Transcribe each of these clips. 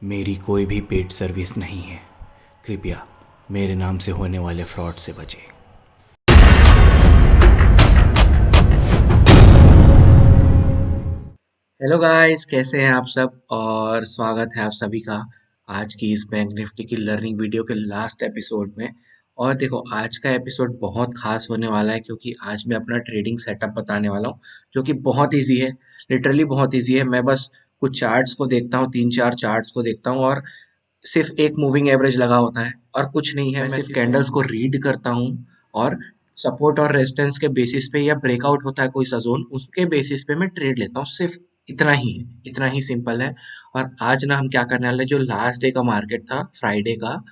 मेरी कोई भी पेड सर्विस नहीं है। कृपया मेरे नाम से होने वाले फ्रॉड से बचें। हेलो गाइस, कैसे हैं आप सब। और स्वागत है आप सभी का आज की इस बैंक निफ्टी की लर्निंग वीडियो के लास्ट एपिसोड में। और देखो, आज का एपिसोड बहुत खास होने वाला है क्योंकि आज मैं अपना ट्रेडिंग सेटअप बताने वाला हूँ, जो कि बहुत इजी है। लिटरली बहुत इजी है। मैं बस कुछ चार्ट्स को देखता हूँ, तीन चार चार्ट्स को देखता हूँ, और सिर्फ एक मूविंग एवरेज लगा होता है और कुछ नहीं है। मैं सिर्फ कैंडल्स को रीड करता हूँ और सपोर्ट और रेजिस्टेंस के बेसिस पे, या ब्रेकआउट होता है कोई सा जोन, उसके बेसिस पे मैं ट्रेड लेता हूँ। सिर्फ इतना ही है, इतना ही सिंपल है। और आज ना हम क्या करने वाले हैं, जो लास्ट डे का मार्केट था, फ्राइडे का,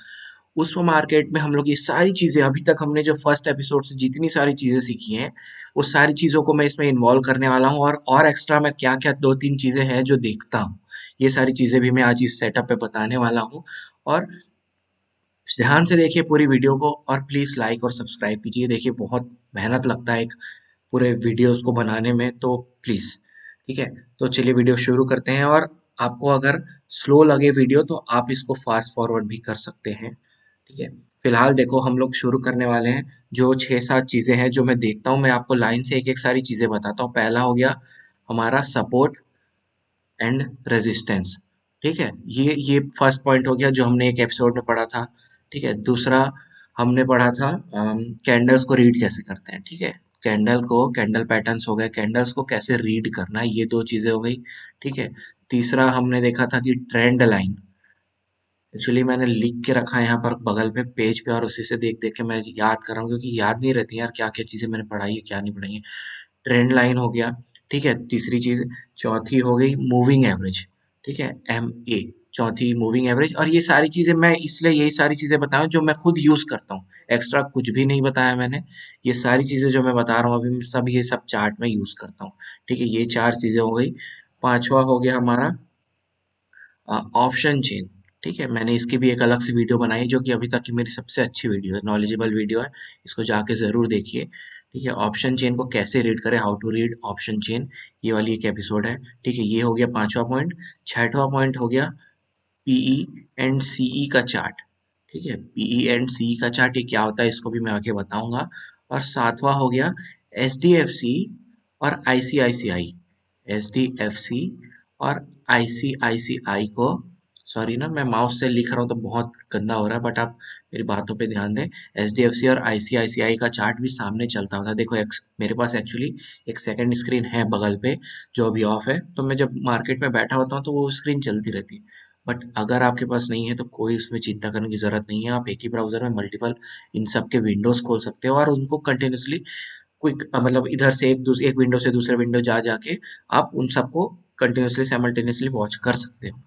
उस मार्केट में हम लोग ये सारी चीजें, अभी तक हमने जो फर्स्ट एपिसोड से जितनी सारी चीजें सीखी हैं, वो सारी चीजों को मैं इसमें इन्वॉल्व करने वाला हूँ। और एक्स्ट्रा मैं क्या क्या दो तीन चीजें हैं जो देखता हूँ, ये सारी चीजें भी मैं आज इस सेटअप पे बताने वाला हूँ। और ध्यान से देखिए पूरी वीडियो को, और प्लीज लाइक और सब्सक्राइब कीजिए। देखिए, बहुत मेहनत लगता है एक पूरे वीडियोस को बनाने में, तो प्लीज, ठीक है। तो चलिए वीडियो शुरू करते हैं। और आपको अगर स्लो लगे वीडियो तो आप इसको फास्ट फॉरवर्ड भी कर सकते हैं, ठीक है। फिलहाल देखो, हम लोग शुरू करने वाले हैं। जो छह सात चीजें हैं जो मैं देखता हूँ, मैं आपको लाइन से एक एक सारी चीजें बताता हूँ। पहला हो गया हमारा सपोर्ट एंड रेजिस्टेंस, ठीक है। ये फर्स्ट पॉइंट हो गया जो हमने एक एपिसोड में पढ़ा था, ठीक है। दूसरा हमने पढ़ा था कैंडल्स को रीड कैसे करते हैं, ठीक है। कैंडल पैटर्न्स हो गए, कैंडल्स को कैसे रीड करना है, ये दो चीजें हो गई, ठीक है। तीसरा हमने देखा था कि ट्रेंड लाइन, एक्चुअली मैंने लिख के रखा है यहाँ पर बगल पे पेज पे, और उसी से देख देख के मैं याद कर रहा हूँ, क्योंकि याद नहीं रहती यार क्या क्या चीजें मैंने पढ़ाई है क्या नहीं पढ़ाई है। ट्रेंड लाइन हो गया, ठीक है, तीसरी चीज। चौथी हो गई मूविंग एवरेज, ठीक है, MA, चौथी मूविंग एवरेज। और ये सारी चीजें मैं इसलिए यही सारी चीजें बताऊं जो मैं खुद यूज करता हूँ, एक्स्ट्रा कुछ भी नहीं बताया मैंने। ये सारी चीजें जो मैं बता रहा हूँ अभी, सब ये सब चार्ट में यूज करता हूँ, ठीक है। ये चार चीजें हो गई। पांचवा हो गया हमारा ऑप्शन चेन, ठीक है। मैंने इसकी भी एक अलग से वीडियो बनाई है, जो कि अभी तक की मेरी सबसे अच्छी वीडियो है, नॉलेजेबल वीडियो है। इसको जाके ज़रूर देखिए, ठीक है। ऑप्शन चेन को कैसे रीड करें, how to read option chain, ये वाली एक एपिसोड है, ठीक है। ये हो गया पांचवा पॉइंट। छठवां पॉइंट हो गया पीई एंड सीई का चार्ट, ठीक है। पीई एंड सीई का चार्ट, ये क्या होता है इसको भी मैं आगे बताऊंगा। और सातवां हो गया SDFC और ICICI, SDFC और ICICI को, सॉरी ना, मैं माउस से लिख रहा हूँ तो बहुत गंदा हो रहा है, बट आप मेरी बातों पे ध्यान दें। SDFC और ICICI का चार्ट भी सामने चलता होता है। देखो, मेरे पास एक्चुअली एक सेकंड स्क्रीन है बगल पे, जो अभी ऑफ है, तो मैं जब मार्केट में बैठा होता हूँ तो वो स्क्रीन चलती रहती है। बट अगर आपके पास नहीं है तो कोई उसमें चिंता करने की ज़रूरत नहीं है। आप एक ही ब्राउज़र में मल्टीपल इन सब के विंडोज़ खोल सकते हो, और उनको कंटिन्यूअसली क्विक, मतलब इधर से एक विंडो से दूसरे विंडो जा जाके आप उन सबको कंटिन्यूअसली साइमल्टेनियसली वॉच कर सकते हो।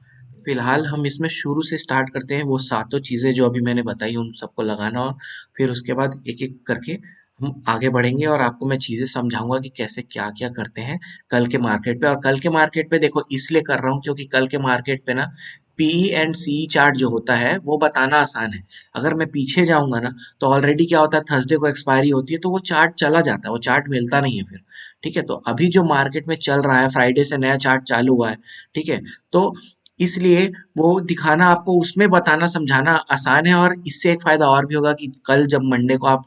फिलहाल हम इसमें शुरू से स्टार्ट करते हैं, वो सातों चीज़ें जो अभी मैंने बताई उन सबको लगाना, और फिर उसके बाद एक एक करके हम आगे बढ़ेंगे, और आपको मैं चीज़ें समझाऊंगा कि कैसे क्या क्या करते हैं कल के मार्केट पे। और कल के मार्केट पे देखो, इसलिए कर रहा हूँ क्योंकि कल के मार्केट पे ना पीई एंड सी चार्ट जो होता है वो बताना आसान है। अगर मैं पीछे जाऊंगा ना, तो ऑलरेडी क्या होता है, थर्सडे को एक्सपायरी होती है तो वो चार्ट चला जाता है, वो चार्ट मिलता नहीं है फिर, ठीक है। तो अभी जो मार्केट में चल रहा है, फ्राइडे से नया चार्ट चालू हुआ है, ठीक है। तो इसलिए वो दिखाना आपको, उसमें बताना समझाना आसान है। और इससे एक फायदा और भी होगा कि कल जब मंडे को आप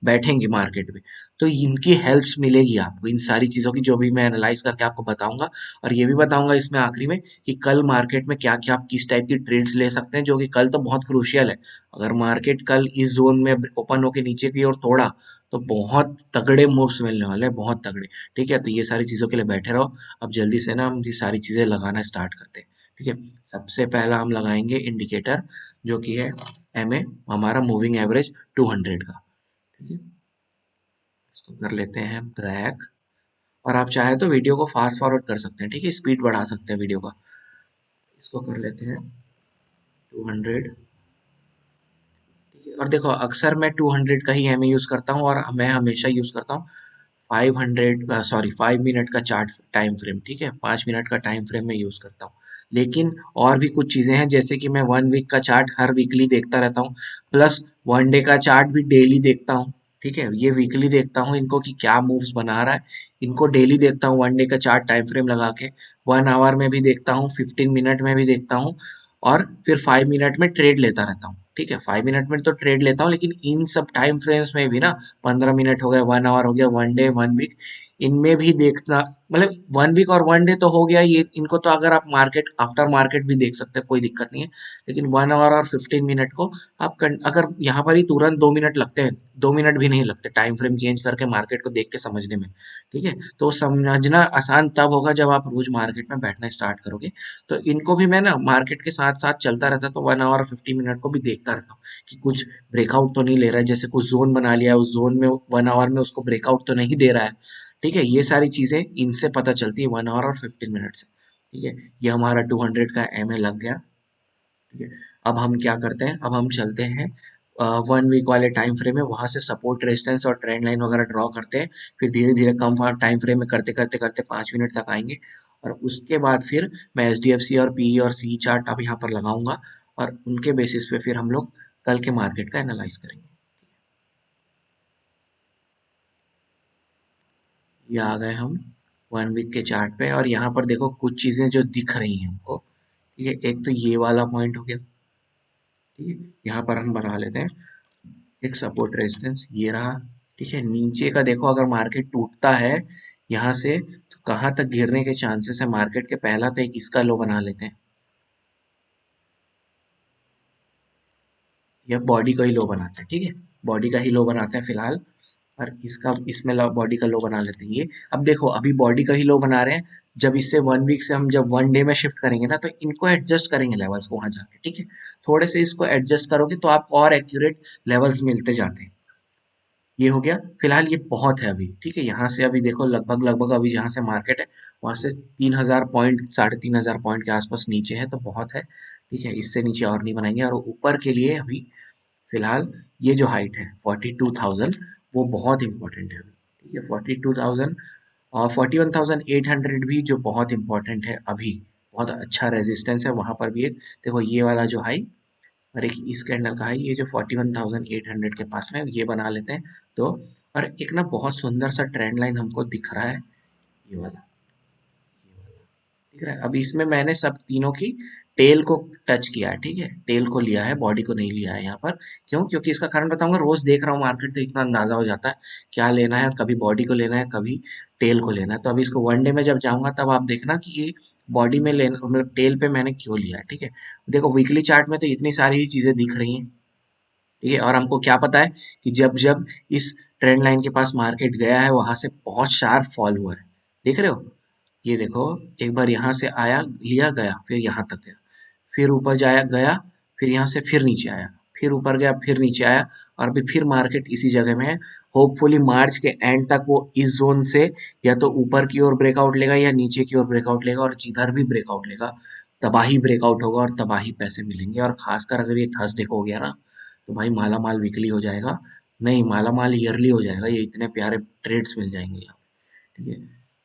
बैठेंगे मार्केट में, तो इनकी हेल्प्स मिलेगी आपको, इन सारी चीज़ों की जो भी मैं एनालाइज करके आपको बताऊंगा। और ये भी बताऊंगा इसमें आखिरी में कि कल मार्केट में क्या क्या आप किस टाइप की ट्रेड्स ले सकते हैं, जो कि कल तो बहुत क्रूशियल है। अगर मार्केट कल इस जोन में ओपन होके नीचे की ओर तोड़ा, तो बहुत तगड़े मूव्स मिलने वाले हैं, बहुत तगड़े, ठीक है। तो ये सारी चीज़ों के लिए बैठे रहो। अब जल्दी से ना हम ये सारी चीज़ें लगाना स्टार्ट करते हैं, ठीक है। सबसे पहला हम लगाएंगे इंडिकेटर, जो कि है MA, हमारा मूविंग एवरेज 200 का, ठीक है। इसको कर लेते हैं ब्लैक। और आप चाहे तो वीडियो को फास्ट फॉरवर्ड कर सकते हैं, ठीक है, स्पीड बढ़ा सकते हैं वीडियो का। इसको कर लेते हैं 200, ठीक है। और देखो, अक्सर मैं 200 का ही MA यूज़ करता हूँ, और मैं हमेशा यूज़ करता हूँ 5 मिनट का चार्ट टाइम फ्रेम, ठीक है। 5 मिनट का टाइम फ्रेम में यूज़ करता हूँ। लेकिन और भी कुछ चीज़ें हैं, जैसे कि मैं 1 वीक का चार्ट हर वीकली देखता रहता हूँ, प्लस 1 डे का चार्ट भी डेली देखता हूँ, ठीक है। ये वीकली देखता हूँ इनको कि क्या मूव्स बना रहा है, इनको डेली देखता हूँ 1 डे का चार्ट टाइम फ्रेम लगा के। 1 आवर में भी देखता हूँ, 15 मिनट में भी देखता हूँ, और फिर 5 मिनट में ट्रेड लेता रहता हूँ। ठीक है, 5 मिनट में तो ट्रेड लेता हूँ, लेकिन इन सब टाइम फ्रेम्स में भी ना 15 मिनट हो गया, 1 आवर हो गया, 1 डे, 1 वीक, इनमें भी देखना, मतलब 1 वीक और 1 डे तो हो गया ये, इनको तो अगर आप मार्केट आफ्टर मार्केट भी देख सकते हैं, कोई दिक्कत नहीं है। लेकिन 1 आवर और 15 मिनट को आप अगर यहाँ पर ही तुरंत 2 मिनट लगते हैं, 2 मिनट भी नहीं लगते टाइम फ्रेम चेंज करके मार्केट को देख के समझने में। ठीक है, तो समझना आसान तब होगा जब आप रोज मार्केट में बैठना स्टार्ट करोगे। तो इनको भी मैं ना मार्केट के साथ साथ चलता रहता, तो 1 आवर 50 मिनट को भी देखता रहता हूँ कि कुछ ब्रेकआउट तो नहीं ले रहा है, जैसे कुछ जोन बना लिया है, उस जोन में 1 आवर में उसको ब्रेकआउट तो नहीं दे रहा है। ठीक है, ये सारी चीजें इनसे पता चलती है 1 आवर और 15 मिनट से। ठीक है, ये हमारा 200 का एम ए लग गया। ठीक है, अब हम क्या करते हैं, अब हम चलते हैं 1 वीक वाले टाइम फ्रेम में, वहां से सपोर्ट रेजिस्टेंस और ट्रेंड लाइन वगैरह ड्रॉ करते हैं। फिर धीरे धीरे कम टाइम फ्रेम में करते करते करते 5 मिनट तक आएंगे, और उसके बाद फिर मैं एच डी एफ सी और पी और सी चार्ट अब यहाँ पर लगाऊंगा, और उनके बेसिस पे फिर हम लोग कल के मार्केट का एनालाइज करेंगे। ये आ गए हम 1 वीक के चार्ट पे, और यहाँ पर देखो कुछ चीजें जो दिख रही हैं हमको। ठीक है, एक तो ये वाला पॉइंट हो गया। ठीक है, यहाँ पर हम बना लेते हैं एक सपोर्ट रेजिस्टेंस, ये रहा। ठीक है, नीचे का देखो अगर मार्केट टूटता है यहाँ से, तो कहाँ तक गिरने के चांसेस है मार्केट के, पहला तो एक इसका लो बना लेते हैं, या बॉडी का ही लो बनाते हैं। ठीक है, बॉडी का ही लो बनाते हैं फिलहाल, और इसका इसमें बॉडी का लो बना लेते हैं ये। अब देखो अभी बॉडी का ही लो बना रहे हैं, जब इससे 1 वीक से हम जब 1 डे में शिफ्ट करेंगे ना, तो इनको एडजस्ट करेंगे लेवल्स को वहां जाके। ठीक है, थोड़े से इसको एडजस्ट करोगे तो आपको और एक्यूरेट लेवल्स मिलते जाते हैं। ये हो गया, फिलहाल ये बहुत है अभी। ठीक है, यहाँ से अभी देखो लगभग लगभग अभी जहाँ से मार्केट है वहां से 3,000 पॉइंट, 3,500 पॉइंट के आसपास नीचे है, तो बहुत है। ठीक है, इससे नीचे और नहीं बनाएंगे, और ऊपर के लिए अभी फिलहाल ये जो हाइट है 42,000, वो बहुत इंपॉर्टेंट है अभी। ठीक है, 42,000 और 41,800 भी जो बहुत इंपॉर्टेंट है अभी, बहुत अच्छा रेजिस्टेंस है वहां पर भी एक। देखो ये वाला जो हाई और एक इस कैंडल का हाई, ये जो 41,800 के पास में, ये बना लेते हैं। तो और एक ना बहुत सुंदर सा ट्रेंड लाइन हमको दिख रहा है, ये वाला, दिख रहा है। अब इसमें मैंने सब तीनों की टेल को टच किया है। ठीक है, टेल को लिया है, बॉडी को नहीं लिया है यहाँ पर। क्यों? क्योंकि इसका कारण बताऊंगा, रोज देख रहा हूँ मार्केट तो इतना अंदाजा हो जाता है क्या लेना है, कभी बॉडी को लेना है, कभी टेल को लेना है। तो अभी इसको 1 डे में जब जाऊंगा तब आप देखना कि ये बॉडी में लेना, मतलब टेल पे मैंने क्यों लिया है। ठीक है, देखो वीकली चार्ट में तो इतनी सारी ही चीजें दिख रही हैं। ठीक है, और हमको क्या पता है कि जब जब इस ट्रेंड लाइन के पास मार्केट गया है, वहां से बहुत शार्प फॉल हुआ है। देख रहे हो, ये देखो, एक बार यहाँ से आया, लिया, गया, फिर यहाँ तक गया, फिर ऊपर जाया, गया, फिर यहाँ से फिर नीचे आया, फिर ऊपर गया, फिर नीचे आया, और अभी फिर मार्केट इसी जगह में है। होपफुली मार्च के एंड तक वो इस जोन से या तो ऊपर की ओर ब्रेकआउट लेगा या नीचे की ओर ब्रेकआउट लेगा, और जिधर भी ब्रेकआउट लेगा तबाही ब्रेकआउट होगा और तबाही पैसे मिलेंगे। और खासकर अगर ये थर्सडे को हो गया ना, तो भाई माला माल वीकली हो जाएगा, नहीं माला माल ईयरली हो जाएगा, ये इतने प्यारे ट्रेड्स मिल जाएंगे यहाँ। ठीक है,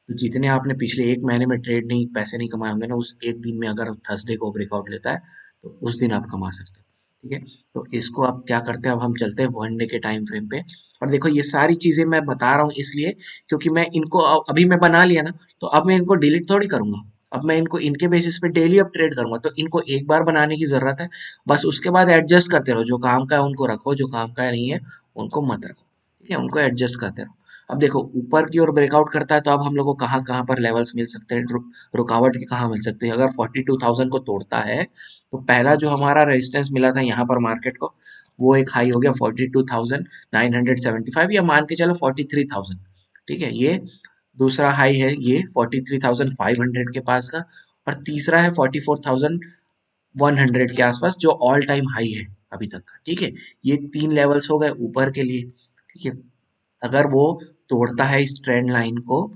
तो जितने आपने पिछले 1 महीने में ट्रेड नहीं, पैसे नहीं कमाए होंगे ना, उस एक दिन में अगर थर्सडे को ब्रेकआउट लेता है, तो उस दिन आप कमा सकते हो। ठीक है, तो इसको आप क्या करते हैं, अब हम चलते हैं 1 डे के टाइम फ्रेम पे। और देखो ये सारी चीजें मैं बता रहा हूँ इसलिए क्योंकि मैं इनको अभी मैं बना लिया ना, तो अब मैं इनको डिलीट थोड़ी करूंगा। अब मैं इनको इनके बेसिस पे डेली अब ट्रेड करूंगा, तो इनको एक बार बनाने की जरूरत है, बस उसके बाद एडजस्ट करते रहो। जो काम का है उनको रखो, जो काम का नहीं है उनको मत रखो। ठीक है, उनको एडजस्ट करते रहो। अब देखो ऊपर की ओर ब्रेकआउट करता है, तो अब हम लोग को कहाँ कहाँ पर लेवल्स मिल सकते हैं, रुकावट के कहाँ मिल सकते हैं। अगर 42,000 को तोड़ता है, तो पहला जो हमारा रेजिस्टेंस मिला था यहाँ पर मार्केट को, वो एक हाई हो गया 42,975, या मान के चलो 43,000। ठीक है, ये दूसरा हाई है ये 43,500 के पास का, और तीसरा है 44,100 के आसपास, जो ऑल टाइम हाई है अभी तक का। ठीक है, ये 3 लेवल्स हो गए ऊपर के लिए। ठीक है, अगर वो तोड़ता है इस ट्रेंड लाइन को,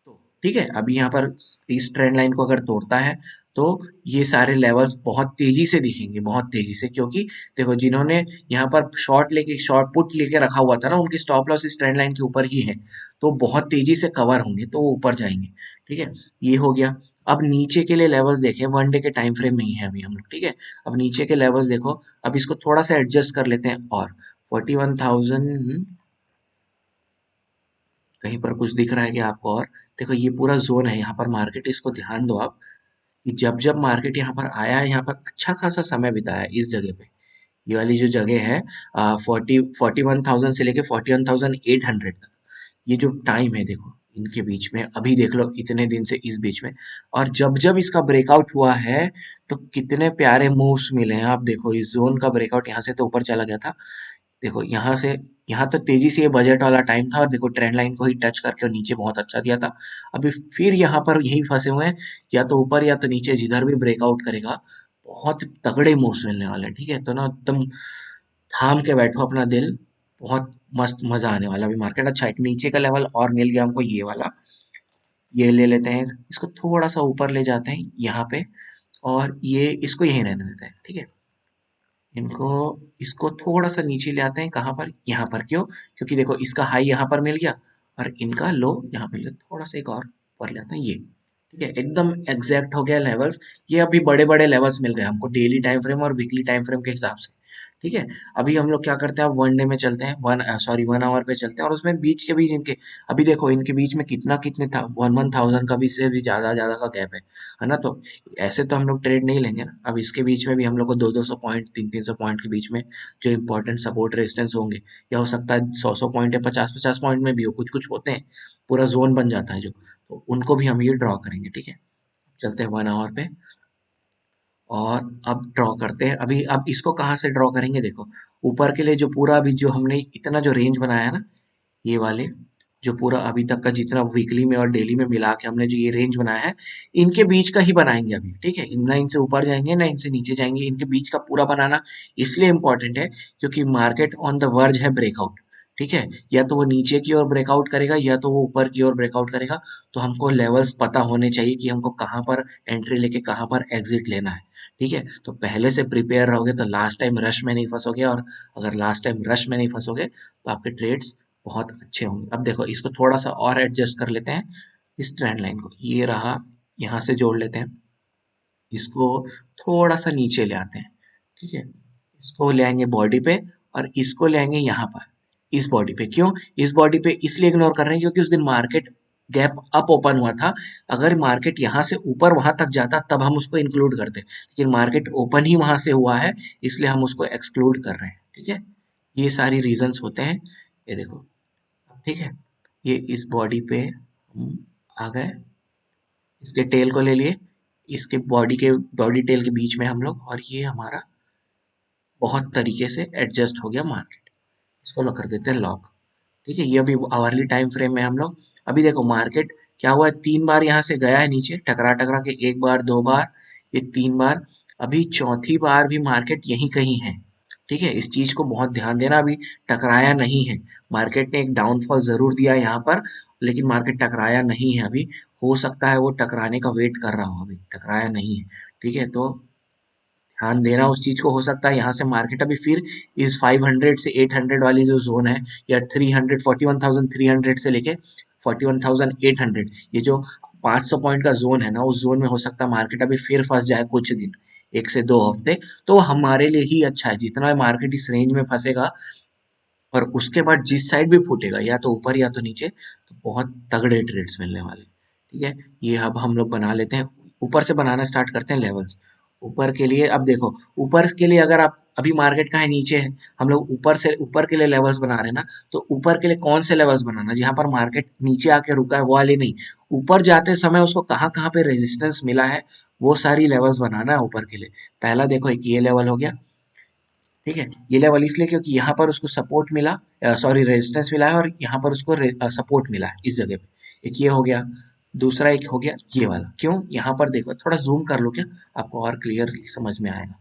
तो ठीक है, अभी यहाँ पर इस ट्रेंड लाइन को अगर तोड़ता है, तो ये सारे लेवल्स बहुत तेजी से दिखेंगे, बहुत तेजी से। क्योंकि देखो जिन्होंने यहाँ पर शॉर्ट लेके, शॉर्ट पुट लेके रखा हुआ था ना, उनकी स्टॉप लॉस इस ट्रेंड लाइन के ऊपर ही है, तो बहुत तेजी से कवर होंगे, तो वो ऊपर जाएंगे। ठीक है, ये हो गया। अब नीचे के लिए लेवल्स देखें, 1 डे के टाइम फ्रेम में ही है अभी हम लोग। ठीक है, अब नीचे के लेवल्स देखो, अब इसको थोड़ा सा एडजस्ट कर लेते हैं, और 41,000, कहीं पर कुछ दिख रहा है कि आपको? और देखो ये पूरा जोन है यहाँ पर मार्केट, इसको ध्यान दो आप। कि जब जब मार्केट यहाँ पर आया है, यहाँ पर अच्छा खासा समय बिताया है इस जगह पे। ये वाली जो जगह है 41,000 से लेके 41,800 तक, ये जो टाइम है देखो इनके बीच में, अभी देख लो इतने दिन से इस बीच में। और जब जब इसका ब्रेकआउट हुआ है तो कितने प्यारे मूव्स मिले हैं। आप देखो इस जोन का ब्रेकआउट यहाँ से तो ऊपर चला गया था, देखो यहाँ से, यहाँ तो तेजी से ये बजट वाला टाइम था और देखो ट्रेंड लाइन को ही टच करके और नीचे बहुत अच्छा दिया था। अभी फिर यहाँ पर यही फंसे हुए हैं, या तो ऊपर या तो नीचे, जिधर भी ब्रेकआउट करेगा बहुत तगड़े मूव्स मिलने वाले हैं। ठीक है, तो ना एकदम थाम के बैठो अपना दिल, बहुत मस्त मजा आने वाला। अभी मार्केट अच्छा है, एक नीचे का लेवल और मिल गया हमको ये वाला, ये ले लेते हैं, इसको थोड़ा सा ऊपर ले जाते हैं यहाँ पे, और ये इसको यहीं रहने देते हैं। ठीक है, इनको, इसको थोड़ा सा नीचे ले आते हैं, कहाँ पर, यहाँ पर। क्यों? क्योंकि देखो इसका हाई यहाँ पर मिल गया और इनका लो यहाँ पे मिल गया, थोड़ा सा एक और ऊपर ले आते हैं ये। ठीक है, एकदम एग्जैक्ट हो गया लेवल्स। ये अभी बड़े बड़े लेवल्स मिल गए हमको डेली टाइम फ्रेम और वीकली टाइम फ्रेम के हिसाब से। ठीक है, अभी हम लोग क्या करते हैं, अब वन डे में चलते हैं, 1 आवर पे चलते हैं, और उसमें बीच के बीच इनके, अभी देखो इनके बीच में कितना, कितने था, 1,000 का भी से भी ज्यादा ज्यादा का गैप है ना। तो ऐसे तो हम लोग ट्रेड नहीं लेंगे ना। अब इसके बीच में भी हम लोग को 200-200 पॉइंट, 300-300 पॉइंट के बीच में जो इंपॉर्टेंट सपोर्ट रेजिस्टेंस होंगे, या हो सकता है 100-100 पॉइंट या 50-50 पॉइंट में भी हो, कुछ कुछ होते हैं, पूरा जोन बन जाता है जो, तो उनको भी हम ये ड्रॉ करेंगे। ठीक है, चलते हैं 1 आवर पे, और अब ड्रॉ करते हैं। अभी अब इसको कहाँ से ड्रॉ करेंगे, देखो ऊपर के लिए जो पूरा अभी जो हमने इतना जो रेंज बनाया है ना, ये वाले जो पूरा अभी तक का जितना वीकली में और डेली में मिला के हमने जो ये रेंज बनाया है, इनके बीच का ही बनाएंगे अभी। ठीक है, ना इनसे ऊपर जाएंगे ना इनसे नीचे जाएंगे, इनके बीच का पूरा बनाना इसलिए इम्पोर्टेंट है क्योंकि मार्केट ऑन द वर्ज है ब्रेकआउट। ठीक है, या तो वो नीचे की ओर ब्रेकआउट करेगा या तो वो ऊपर की ओर ब्रेकआउट करेगा। तो हमको लेवल्स पता होने चाहिए कि हमको कहाँ पर एंट्री लेके कहाँ पर एग्जिट लेना है। ठीक है, तो पहले से प्रिपेयर रहोगे तो लास्ट टाइम रश में नहीं फंसोगे, और अगर लास्ट टाइम रश में नहीं फंसोगे तो आपके ट्रेड्स बहुत अच्छे होंगे। अब देखो इसको थोड़ा सा और एडजस्ट कर लेते हैं, इस ट्रेंड लाइन को, ये रहा, यहाँ से जोड़ लेते हैं, इसको थोड़ा सा नीचे ले आते हैं। ठीक है, इसको ले आएंगे बॉडी पे, और इसको ले आएंगे यहाँ पर इस बॉडी पे। क्यों इस बॉडी पे इसलिए इग्नोर कर रहे हैं क्योंकि उस दिन मार्केट गैप अप ओपन हुआ था। अगर मार्केट यहाँ से ऊपर वहां तक जाता तब हम उसको इंक्लूड करते, लेकिन मार्केट ओपन ही वहां से हुआ है, इसलिए हम उसको एक्सक्लूड कर रहे हैं। ठीक है, ये सारी रीजंस होते हैं, ये देखो। ठीक है, ये इस बॉडी पे हम आ गए, इसके टेल को ले लिए, इसके बॉडी टेल के बीच में हम लोग, और ये हमारा बहुत तरीके से एडजस्ट हो गया मार्केट। इसको लोग कर देते हैं लॉक। ठीक है, ये अभी आवरली टाइम फ्रेम में हम लोग, अभी देखो मार्केट क्या हुआ है, 3 बार यहाँ से गया है नीचे, टकरा टकरा के, 1 बार 2 बार, ये 3 बार, अभी चौथी बार भी मार्केट यहीं कहीं है। ठीक है, इस चीज को बहुत ध्यान देना, अभी टकराया नहीं है। मार्केट ने एक डाउनफॉल जरूर दिया यहाँ पर, लेकिन मार्केट टकराया नहीं है अभी। हो सकता है वो टकराने का वेट कर रहा हो, अभी टकराया नहीं है। ठीक है, तो ध्यान देना उस चीज को। हो सकता है यहाँ से मार्केट अभी फिर इस 500 से 800 वाली जो जोन है, या 300, 41,300 से लेके 41,800, ये जो 500 पॉइंट का जोन है ना, उस जोन में हो सकता है मार्केट अभी फिर फंस जाए कुछ दिन, 1 से 2 हफ्ते। तो हमारे लिए ही अच्छा है, जितना मार्केट इस रेंज में फंसेगा और उसके बाद जिस साइड भी फूटेगा, या तो ऊपर या तो नीचे, तो बहुत तगड़े ट्रेड्स मिलने वाले। ठीक है, ये अब हम लोग बना लेते हैं, ऊपर से बनाना स्टार्ट करते हैं लेवल्स। ऊपर के लिए अब देखो, ऊपर के लिए अगर आप, अभी मार्केट का है नीचे है, हम लोग ऊपर से ऊपर के लिए लेवल्स बना रहे हैं ना, तो ऊपर के लिए कौन से लेवल्स बनाना, जहां पर मार्केट नीचे आके रुका है वो वाले नहीं, ऊपर जाते समय उसको कहाँ कहाँ पे रेजिस्टेंस मिला है, वो सारी लेवल्स बनाना है ऊपर के लिए। पहला देखो एक ये लेवल हो गया। ठीक है, ये लेवल इसलिए क्योंकि यहाँ पर उसको सपोर्ट मिला, सॉरी रेजिस्टेंस मिला है, और यहाँ पर उसको सपोर्ट मिला है इस जगह पे, एक ये हो गया। दूसरा एक हो गया ये वाला। क्यों, यहाँ पर देखो, थोड़ा जूम कर लो क्या, आपको और क्लियर समझ में आएगा।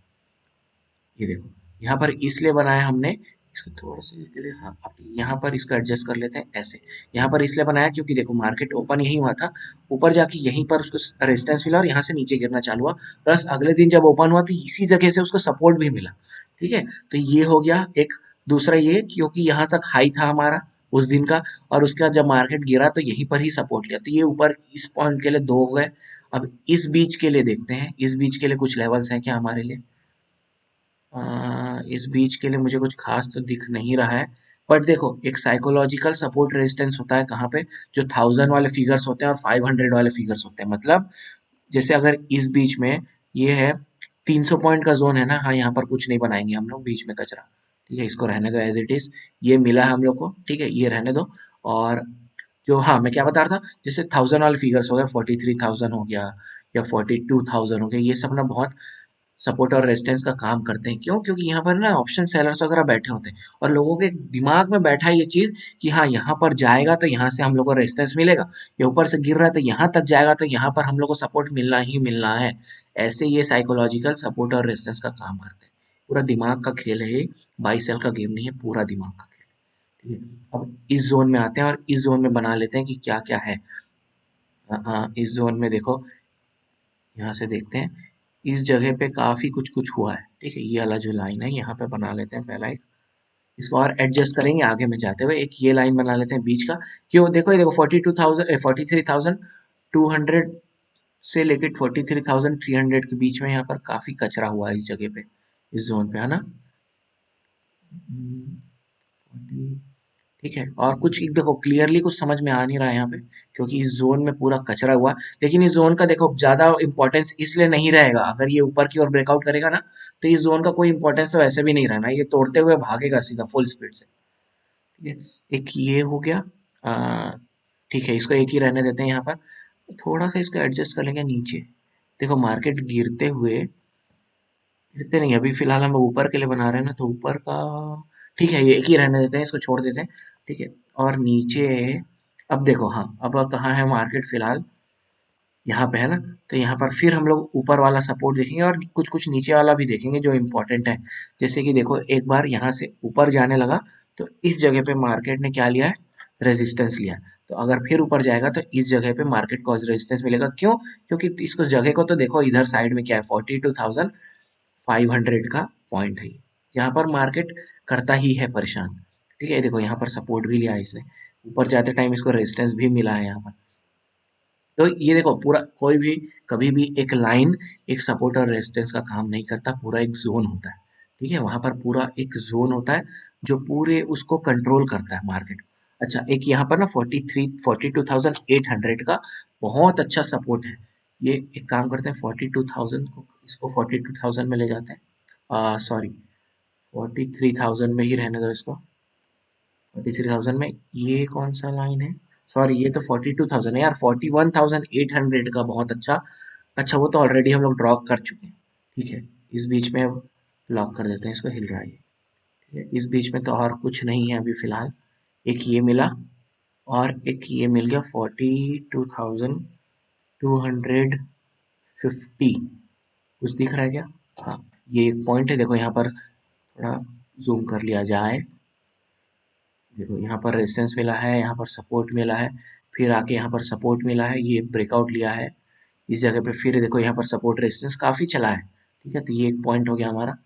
ये देखो, यहाँ पर इसलिए बनाया हमने, इसको थोड़ा सा इसके लिए, हाँ अब यहाँ पर इसको एडजस्ट कर लेते हैं ऐसे। यहाँ पर इसलिए बनाया क्योंकि देखो मार्केट ओपन यही हुआ था, ऊपर जाके यहीं पर उसको रेजिस्टेंस मिला और यहाँ से नीचे गिरना चालू हुआ, प्लस अगले दिन जब ओपन हुआ तो इसी जगह से उसको सपोर्ट भी मिला। ठीक है, तो ये हो गया एक। दूसरा ये क्योंकि यहाँ तक हाई था हमारा उस दिन का, और उसके बाद जब मार्केट गिरा तो यहीं पर ही सपोर्ट लिया, तो ये ऊपर इस पॉइंट के लिए 2 हो गए। अब इस बीच के लिए देखते हैं, इस बीच के लिए कुछ लेवल्स हैं क्या हमारे लिए। इस बीच के लिए मुझे कुछ खास तो दिख नहीं रहा है, बट देखो एक साइकोलॉजिकल सपोर्ट रेजिस्टेंस होता है कहाँ पे, जो 1000 वाले फिगर्स होते हैं और 500 वाले फिगर्स होते हैं। मतलब जैसे अगर इस बीच में ये है 300 पॉइंट का जोन है ना, हाँ यहाँ पर कुछ नहीं बनाएंगे हम लोग बीच में कचरा, ठीक है, इसको रहने दो एज इट इज। ये मिला है हम लोग को, ठीक है, ये रहने दो। और जो, हाँ मैं क्या बता रहा था, जैसे 1000 वाले फिगर्स हो गए, 43,000 हो गया या 42,000 हो गया, ये सब ना बहुत सपोर्ट और रेजिस्टेंस का काम करते हैं। क्यों? क्योंकि यहाँ पर ना ऑप्शन सेलर्स वगैरह बैठे होते हैं और लोगों के दिमाग में बैठा है ये चीज कि हाँ यहाँ पर जाएगा तो यहाँ से हम लोग को रेजिस्टेंस मिलेगा, ये ऊपर से गिर रहा है तो यहाँ तक जाएगा तो यहाँ पर हम लोग को सपोर्ट मिलना ही मिलना है। ऐसे ये साइकोलॉजिकल सपोर्ट और रेजिस्टेंस का काम करते हैं। पूरा दिमाग का खेल है ये, बाई सेल का गेम नहीं है, पूरा दिमाग का खेल है। ठीक है, अब इस जोन में आते हैं और इस जोन में बना लेते हैं कि क्या क्या है। हाँ, इस जोन में देखो, यहाँ से देखते हैं, इस जगह पे काफी कुछ कुछ हुआ है, ठीक है, ये वाला जो लाइन है यहाँ पे बना लेते हैं पहला एक, इसको और एडजस्ट करेंगे आगे में जाते हुए। एक ये लाइन बना लेते हैं बीच का। क्यों? देखो ये देखो 42,000 43,200 से लेके 43,300 के बीच में यहाँ पर काफी कचरा हुआ है इस जगह पे, इस जोन पे, है ना। ठीक है, और कुछ देखो क्लियरली कुछ समझ में आ नहीं रहा है यहाँ पे, क्योंकि इस जोन में पूरा कचरा हुआ। लेकिन इस जोन का देखो ज्यादा इंपॉर्टेंस इसलिए नहीं रहेगा, अगर ये ऊपर की ओर ब्रेकआउट करेगा ना तो इस जोन का कोई इंपॉर्टेंस तो वैसे भी नहीं रहना, ये तोड़ते हुए भागेगा सीधा फुल स्पीड से। ठीक है, एक ये हो गया। आ, ठीक है, इसको एक ही रहने देते हैं यहाँ पर। थोड़ा सा इसको एडजस्ट कर लेंगे नीचे। देखो मार्केट गिरते हुए, गिरते नहीं, अभी फिलहाल हम ऊपर के लिए बना रहे हैं ना, तो ऊपर का ठीक है, ये एक ही रहने देते हैं, इसको छोड़ देते हैं। ठीक है, और नीचे अब देखो, हाँ अब कहाँ है मार्केट फिलहाल, यहाँ पे है ना। तो यहाँ पर फिर हम लोग ऊपर वाला सपोर्ट देखेंगे और कुछ कुछ नीचे वाला भी देखेंगे जो इम्पोर्टेंट है। जैसे कि देखो एक बार यहाँ से ऊपर जाने लगा तो इस जगह पे मार्केट ने क्या लिया है, रेजिस्टेंस लिया है। तो अगर फिर ऊपर जाएगा तो इस जगह पे मार्केट को रेजिस्टेंस मिलेगा। क्यों? क्योंकि इसको जगह को तो देखो, इधर साइड में क्या है, 42,500 का पॉइंट है, यहाँ पर मार्केट करता ही है परेशान। ठीक है, देखो यहाँ पर सपोर्ट भी लिया है इसने, ऊपर जाते टाइम इसको रेजिस्टेंस भी मिला है यहाँ पर। तो ये देखो पूरा कोई भी, कभी भी एक लाइन एक सपोर्ट और रेजिस्टेंस का काम नहीं करता, पूरा एक जोन होता है। ठीक है, वहां पर पूरा एक जोन होता है जो पूरे उसको कंट्रोल करता है मार्केट। अच्छा, एक यहाँ पर ना 42,800 का बहुत अच्छा सपोर्ट है। ये एक काम करते हैं, 42,000 को इसको 42,000 में ले जाते हैं, सॉरी 43,000 में ही रहने दो इसको। 43,000 में ये कौन सा लाइन है, सॉरी ये तो 42,000 है यार, 41,800 का बहुत अच्छा। अच्छा, वो तो ऑलरेडी हम लोग ड्रॉ कर चुके हैं। ठीक है, इस बीच में अब लॉक कर देते हैं इसको, हिल रहा है ये। ठीक है, इस बीच में तो और कुछ नहीं है अभी फिलहाल। एक ये मिला और एक ये मिल गया 42,250। कुछ दिख रहा है क्या? हाँ, ये एक पॉइंट है, देखो यहाँ पर थोड़ा जूम कर लिया जाए। देखो यहाँ पर रेजिस्टेंस मिला है, यहाँ पर सपोर्ट मिला है, फिर आके यहाँ पर सपोर्ट मिला है, ये ब्रेकआउट लिया है इस जगह पे, फिर देखो यहाँ पर सपोर्ट रेजिस्टेंस काफी चला है। ठीक है, तो ये एक पॉइंट हो गया हमारा।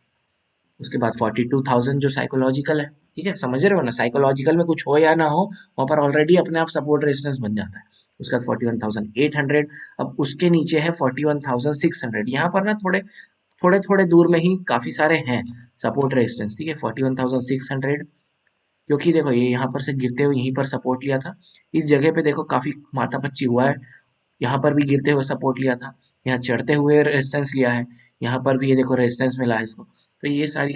उसके बाद 42,000 जो साइकोलॉजिकल है, ठीक है, समझ रहे हो ना, साइकोलॉजिकल में कुछ हो या ना हो, वहां पर ऑलरेडी अपने आप सपोर्ट रेजिस्टेंस बन जाता है। उसके बाद 41,800, अब उसके नीचे है 41,600, यहाँ पर ना थोड़े थोड़े थोड़े दूर में ही काफी सारे हैं सपोर्ट रेजिस्टेंस। ठीक है, 41,600, क्योंकि देखो ये यहाँ पर से गिरते हुए यहीं पर सपोर्ट लिया था, इस जगह पे देखो काफी माथापच्ची हुआ है, यहाँ पर भी गिरते हुए सपोर्ट लिया था, यहाँ चढ़ते हुए रेजिस्टेंस लिया है, यहाँ पर भी ये देखो रेजिस्टेंस मिला है इसको। तो ये सारी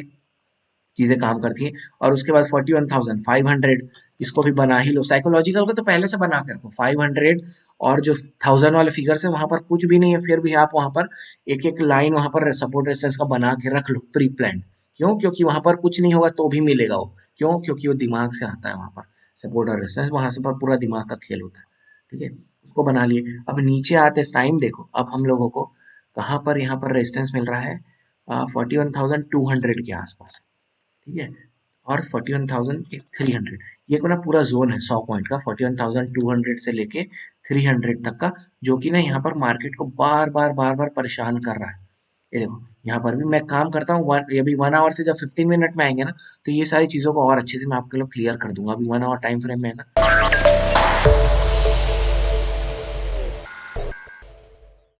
चीजें काम करती हैं। और उसके बाद 41,500, इसको भी बना ही लो, साइकोलॉजिकल को तो पहले से बना के रखो। 500 और जो 1000 वाले फिगर है वहां पर कुछ भी नहीं है, फिर भी आप वहां पर एक एक लाइन वहां पर सपोर्ट रेजिस्टेंस का बना के रख लो प्री प्लान। क्यों? क्योंकि वहां पर कुछ नहीं होगा तो भी मिलेगा वो। क्यों? क्योंकि वो दिमाग से आता है, वहां पर सपोर्ट और रेजिस्टेंस वहां से पर पूरा दिमाग का खेल होता है। ठीक है, उसको बना लिए। अब नीचे आते टाइम देखो, अब हम लोगों को कहाँ पर यहाँ पर रेजिस्टेंस मिल रहा है, 41,200 के आसपास। ठीक है, और 41,300, ये को ना पूरा जोन है 100 पॉइंट का, 41,200 से लेके 300 तक का, जो कि ना यहाँ पर मार्केट को बार बार बार बार परेशान कर रहा है। ये देखो यहाँ पर भी मैं काम करता हूँ, अभी 1 आवर से जब 15 मिनट में आएंगे ना, तो ये सारी चीजों को और अच्छे से मैं आपके लिए क्लियर कर दूंगा। अभी 1 आवर टाइम फ्रेम में है ना,